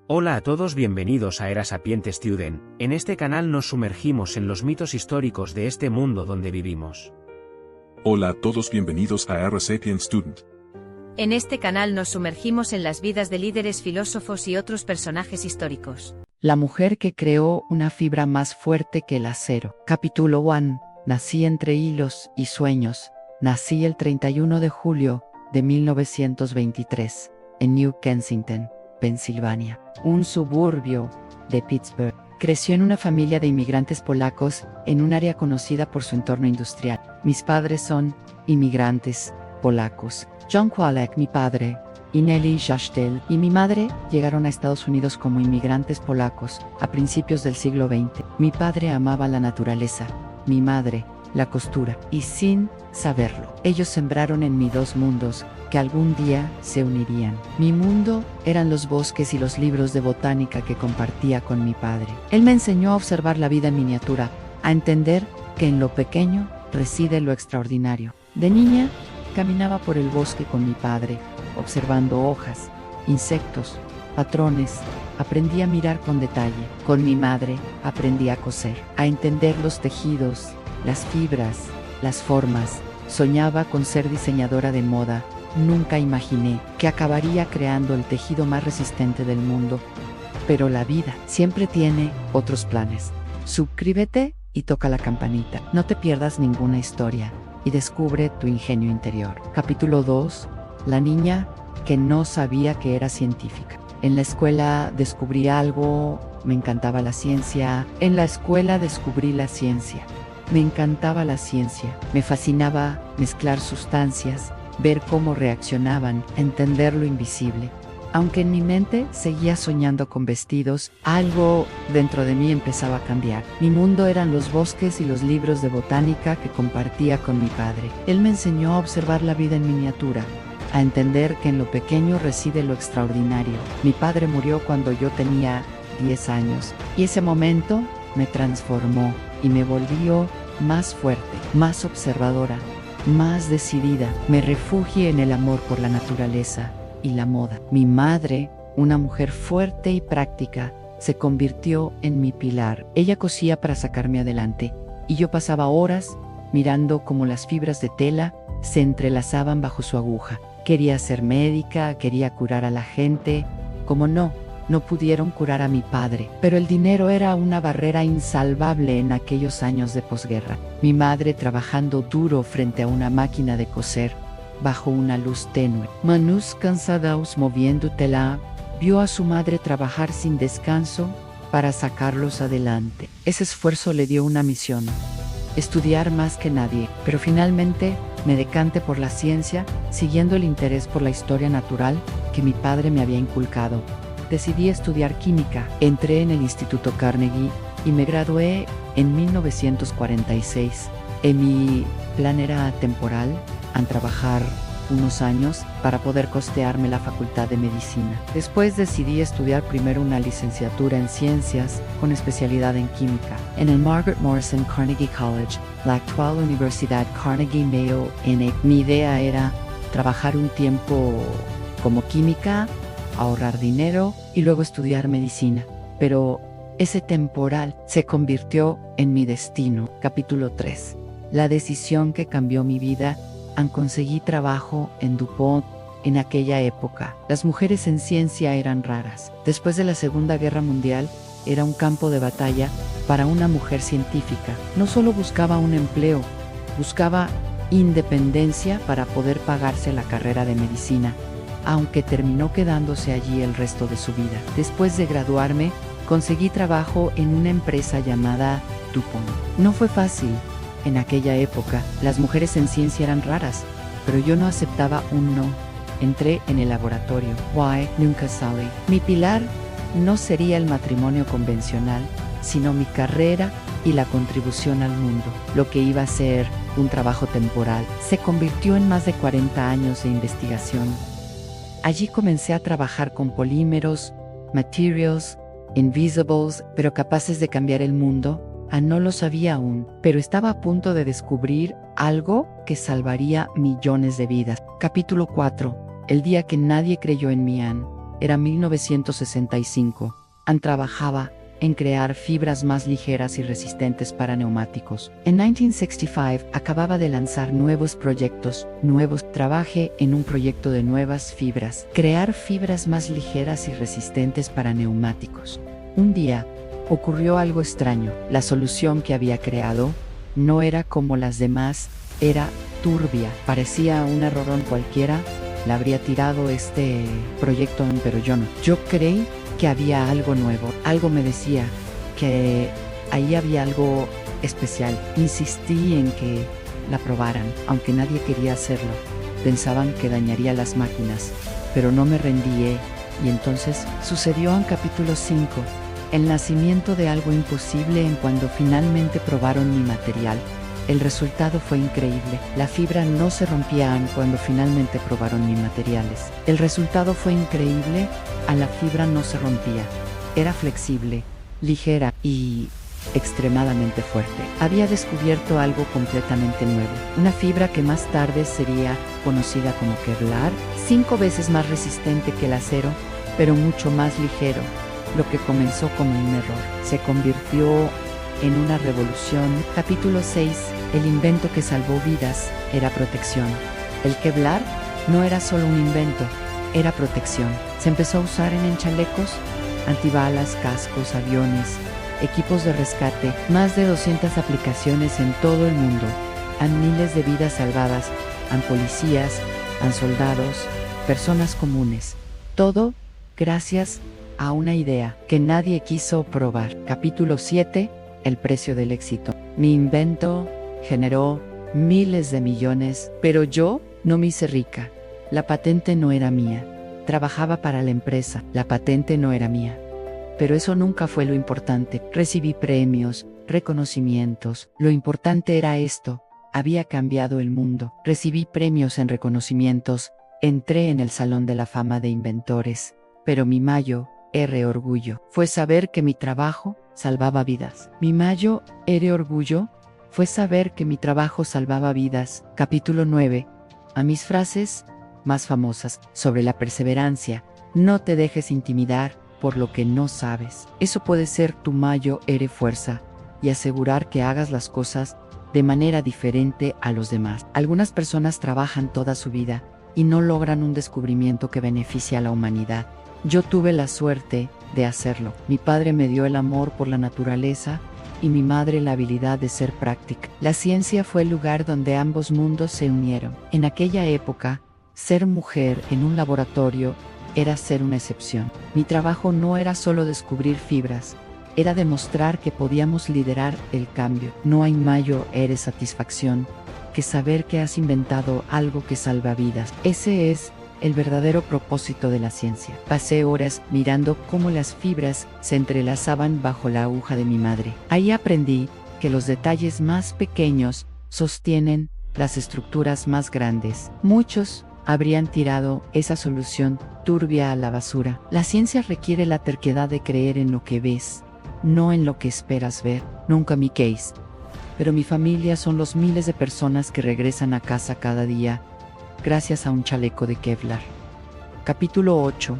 Hola a todos, bienvenidos a Era Sapiente Student. En este canal nos sumergimos en los mitos históricos de este mundo donde vivimos. Hola a todos, bienvenidos a Era Sapient Student. En este canal nos sumergimos en las vidas de líderes filósofos y otros personajes históricos. La mujer que creó una fibra más fuerte que el acero. Capítulo 1. Nací entre hilos y sueños. Nací el 31 de julio de 1923, en New Kensington, Pensilvania, un suburbio de Pittsburgh. Creció en una familia de inmigrantes polacos en un área conocida por su entorno industrial. Mis padres son inmigrantes polacos. John Kowalek, mi padre, y Nelly Jashtel y mi madre llegaron a Estados Unidos como inmigrantes polacos a principios del siglo XX. Mi padre amaba la naturaleza, mi madre la costura, y sin saberlo, ellos sembraron en mí dos mundos que algún día se unirían. Mi mundo eran los bosques y los libros de botánica que compartía con mi padre. Él me enseñó a observar la vida en miniatura, a entender que en lo pequeño reside lo extraordinario. De niña, caminaba por el bosque con mi padre, observando hojas, insectos, patrones. Aprendí a mirar con detalle. Con mi madre, aprendí a coser, a entender los tejidos, las fibras, las formas. Soñaba con ser diseñadora de moda. Nunca imaginé que acabaría creando el tejido más resistente del mundo. Pero la vida siempre tiene otros planes. Suscríbete y toca la campanita. No te pierdas ninguna historia y descubre tu ingenio interior. Capítulo 2. La niña que no sabía que era científica. En la escuela descubrí algo, me encantaba la ciencia. En la escuela descubrí la ciencia. Me encantaba la ciencia. Me fascinaba mezclar sustancias, ver cómo reaccionaban, entender lo invisible. Aunque en mi mente seguía soñando con vestidos, algo dentro de mí empezaba a cambiar. Mi mundo eran los bosques y los libros de botánica que compartía con mi padre. Él me enseñó a observar la vida en miniatura, a entender que en lo pequeño reside lo extraordinario. Mi padre murió cuando yo tenía 10 años, y ese momento me transformó y me volvió más fuerte, más observadora, más decidida. Me refugié en el amor por la naturaleza y la moda. Mi madre, una mujer fuerte y práctica, se convirtió en mi pilar. Ella cosía para sacarme adelante, y yo pasaba horas mirando cómo las fibras de tela se entrelazaban bajo su aguja. Quería ser médica, quería curar a la gente. Como no pudieron curar a mi padre, pero el dinero era una barrera insalvable en aquellos años de posguerra. Mi madre trabajando duro frente a una máquina de coser, bajo una luz tenue. Manos cansados moviendo tela, vio a su madre trabajar sin descanso para sacarlos adelante. Ese esfuerzo le dio una misión: estudiar más que nadie, pero finalmente me decanté por la ciencia, siguiendo el interés por la historia natural que mi padre me había inculcado. Decidí estudiar química. Entré en el Instituto Carnegie y me gradué en 1946. Mi plan era temporal, en trabajar unos años para poder costearme la facultad de medicina. Después decidí estudiar primero una licenciatura en ciencias con especialidad en química en el Margaret Morrison Carnegie College, la actual Universidad Carnegie Mayo. Mi idea era trabajar un tiempo como química, ahorrar dinero y luego estudiar medicina. Pero ese temporal se convirtió en mi destino. Capítulo 3. La decisión que cambió mi vida. Conseguí trabajo en DuPont. En aquella época, las mujeres en ciencia eran raras. Después de la Segunda Guerra Mundial, era un campo de batalla para una mujer científica. No solo buscaba un empleo, buscaba independencia para poder pagarse la carrera de medicina, aunque terminó quedándose allí el resto de su vida. Después de graduarme, conseguí trabajo en una empresa llamada DuPont. No fue fácil. En aquella época, las mujeres en ciencia eran raras, pero yo no aceptaba un no. Entré en el laboratorio. Why nunca salí. Mi pilar no sería el matrimonio convencional, sino mi carrera y la contribución al mundo. Lo que iba a ser un trabajo temporal se convirtió en más de 40 años de investigación. Allí comencé a trabajar con polímeros, materials, invisibles, pero capaces de cambiar el mundo. No lo sabía aún, pero estaba a punto de descubrir algo que salvaría millones de vidas. Capítulo 4. El día que nadie creyó en mí. Era 1965. Ann trabajaba en crear fibras más ligeras y resistentes para neumáticos. En 1965 acababa de lanzar nuevos proyectos. Trabajé en un proyecto de nuevas fibras. Crear fibras más ligeras y resistentes para neumáticos. Un día, ocurrió algo extraño. La solución que había creado no era como las demás, era turbia. Parecía un errorón cualquiera. Le habría tirado este proyecto, pero yo no. Yo creí que había algo nuevo. Algo me decía que ahí había algo especial. Insistí en que la probaran, aunque nadie quería hacerlo. Pensaban que dañaría las máquinas, pero no me rendí. Y entonces sucedió en capítulo 5. El nacimiento de algo imposible en cuando finalmente probaron mi material. El resultado fue increíble. La fibra no se rompía cuando finalmente probaron mis materiales. El resultado fue increíble. A la fibra no se rompía. Era flexible, ligera y extremadamente fuerte. Había descubierto algo completamente nuevo. Una fibra que más tarde sería conocida como Kevlar, 5 veces más resistente que el acero, pero mucho más ligero. Lo que comenzó como un error se convirtió en una revolución. Capítulo 6. El invento que salvó vidas era protección. El Kevlar no era solo un invento, era protección. Se empezó a usar en chalecos, antibalas, cascos, aviones, equipos de rescate, más de 200 aplicaciones en todo el mundo. Han miles de vidas salvadas, han policías, han soldados, personas comunes. Todo gracias a una idea que nadie quiso probar. Capítulo 7. El precio del éxito. Mi invento generó miles de millones, pero yo no me hice rica. La patente no era mía. Trabajaba para la empresa. La patente no era mía. Pero eso nunca fue lo importante. Recibí premios, reconocimientos. Lo importante era esto. Había cambiado el mundo. Recibí premios en reconocimientos. Entré en el Salón de la Fama de Inventores. Pero mi mayor orgullo fue saber que mi trabajo salvaba vidas. Mi mayor orgullo fue saber que mi trabajo salvaba vidas. Capítulo 9. A mis frases más famosas sobre la perseverancia. No te dejes intimidar por lo que no sabes. Eso puede ser tu mayor fuerza y asegurar que hagas las cosas de manera diferente a los demás. Algunas personas trabajan toda su vida y no logran un descubrimiento que beneficie a la humanidad. Yo tuve la suerte de hacerlo. Mi padre me dio el amor por la naturaleza y mi madre la habilidad de ser práctica. La ciencia fue el lugar donde ambos mundos se unieron. En aquella época, ser mujer en un laboratorio era ser una excepción. Mi trabajo no era solo descubrir fibras, era demostrar que podíamos liderar el cambio. No hay mayor satisfacción que saber que has inventado algo que salva vidas. Ese es el verdadero propósito de la ciencia. Pasé horas mirando cómo las fibras se entrelazaban bajo la aguja de mi madre. Ahí aprendí que los detalles más pequeños sostienen las estructuras más grandes. Muchos habrían tirado esa solución turbia a la basura. La ciencia requiere la terquedad de creer en lo que ves, no en lo que esperas ver. Nunca mi case. Pero mi familia son los miles de personas que regresan a casa cada día gracias a un chaleco de Kevlar. Capítulo 8.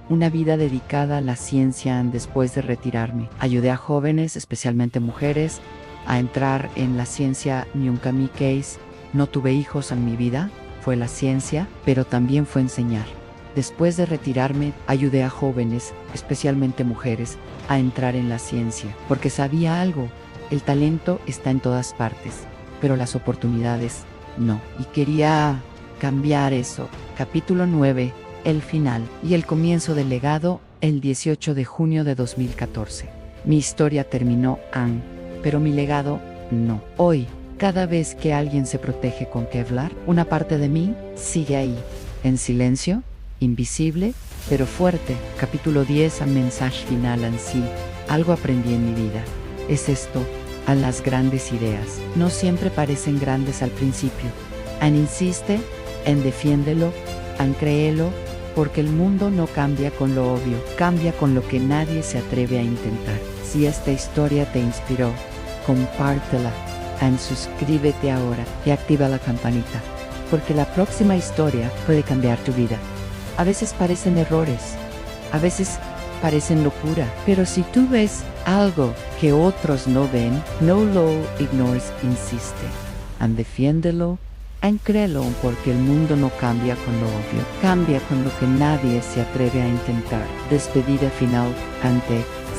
Una vida dedicada a la ciencia después de retirarme. Ayudé a jóvenes, especialmente mujeres, a entrar en la ciencia. Nunca mi case. No tuve hijos en mi vida. Fue la ciencia, pero también fue enseñar. Después de retirarme, ayudé a jóvenes, especialmente mujeres, a entrar en la ciencia, porque sabía algo. El talento está en todas partes, pero las oportunidades no. Y quería cambiar eso. Capítulo 9. El final y el comienzo del legado, el 18 de junio de 2014. Mi historia terminó, pero mi legado no. Hoy, cada vez que alguien se protege con Kevlar, una parte de mí sigue ahí, en silencio, invisible, pero fuerte. Capítulo 10. A mensaje final en sí. Algo aprendí en mi vida. Es esto, a las grandes ideas. No siempre parecen grandes al principio. Insiste, defiéndelo, créelo, porque el mundo no cambia con lo obvio, cambia con lo que nadie se atreve a intentar. Si esta historia te inspiró, compártela, suscríbete ahora y activa la campanita, porque la próxima historia puede cambiar tu vida. A veces parecen errores, A veces parecen locura, pero si tú ves algo que otros no ven, no lo ignores, insiste. Defiéndelo, créelo, porque el mundo no cambia con lo obvio, cambia con lo que nadie se atreve a intentar. Despedida final.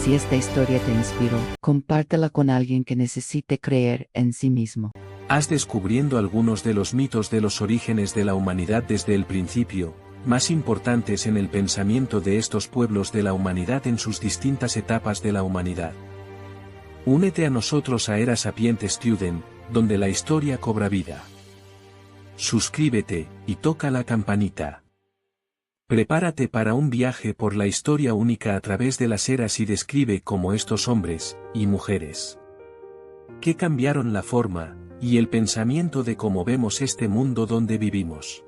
Si esta historia te inspiró, compártela con alguien que necesite creer en sí mismo. Haz descubriendo algunos de los mitos de los orígenes de la humanidad desde el principio, más importantes en el pensamiento de estos pueblos de la humanidad en sus distintas etapas de la humanidad. Únete a nosotros a Era Sapient Student, donde la historia cobra vida. Suscríbete, y toca la campanita. Prepárate para un viaje por la historia única a través de las eras y describe cómo estos hombres, y mujeres, que cambiaron la forma, y el pensamiento de cómo vemos este mundo donde vivimos.